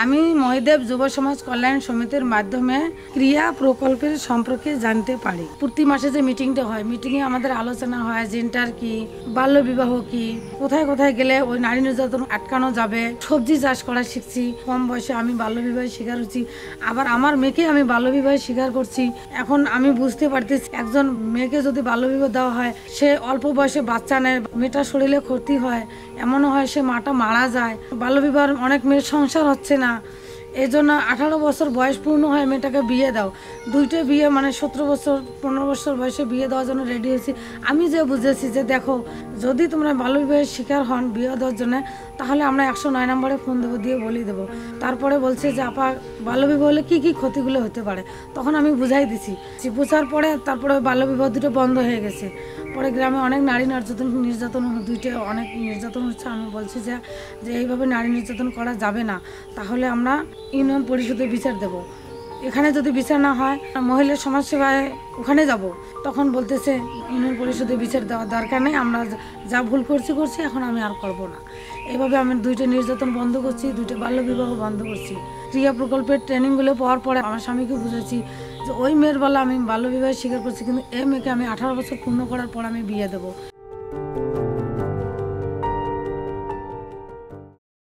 আমি মহিদেব যুব সমাজ কল্যাণ সমিতির মাধ্যমে ক্রিয়া প্রকল্পের সম্পর্কে জানতে পারি। প্রতি মাসে যে মিটিংটা হয়, মিটিংয়ে আমাদের আলোচনা হয় জেন্ডার কি, বাল্য বিবাহ কি, কোথায় কোথায় গেলে ওই নারী নির্যাতন আটকানো যাবে। সবজি চাষ করা শিখছি, কম বয়সে আমি বাল্য বিবাহের শিকার হচ্ছি, আবার আমার মেয়েকে আমি বাল্য বিবাহের শিকার করছি। এখন আমি বুঝতে পারতেছি একজন মেয়েকে যদি বাল্য বিবাহ দেওয়া হয়, সে অল্প বয়সে বাচ্চা নেয়, মেয়েটার শরীরে ক্ষতি হয়, এমনও হয় সে মাটা মারা যায়। বাল্য বিবাহ অনেক মেয়ের সংসার হচ্ছে না, এই জন্য 18 বছর বয়স পূর্ণ হয় মেয়েটাকে বিয়ে দাও। দুইটা বিয়ে মানে 17 বছর 15 বছর বয়সে বিয়ে দেওয়ার জন্য রেডি হয়েছি। আমি যে বুঝেছি যে দেখো, যদি তোমরা বাল্য বিবাহের শিকার হন বিয়ে দেওয়ার জন্য, তাহলে আমরা 109 নম্বরে ফোন দেবো, দিয়ে বলি দেবো। তারপরে বলছে যে আপা বাল্য বিবাহ হলে কী কী ক্ষতিগুলো হতে পারে, তখন আমি বুঝাই দিছি। বুঝার পরে তারপরে বাল্য বিবাহ দুটো বন্ধ হয়ে গেছে। পরে গ্রামে অনেক নারী নির্যাতন দুইটা অনেক নির্যাতন হচ্ছে। আমি বলছি যে এইভাবে নারী নির্যাতন করা যাবে না, তাহলে আমরা ইউনিয়ন পরিষদে বিচার দেব। এখানে যদি বিচার না হয় মহিলা সমাজসেবায় ওখানে যাব। তখন বলতেছে ইউনিয়ন পরিষদে বিচার দেওয়ার দরকার নেই, আমরা যা ভুল করছি এখন আমি আর করব না। এভাবে আমি দুইটা নির্যাতন বন্ধ করছি, দুইটা বাল্য বিবাহ বন্ধ করছি। ক্রিয়া প্রকল্পের ট্রেনিংগুলো পাওয়ার পরে আমার স্বামীকে বুঝেছি যে ওই মেয়ের বেলা আমি বাল্য বিবাহের শিকার করছি, কিন্তু এই মেয়েকে আমি 18 বছর পূর্ণ করার পর আমি বিয়ে দেবো।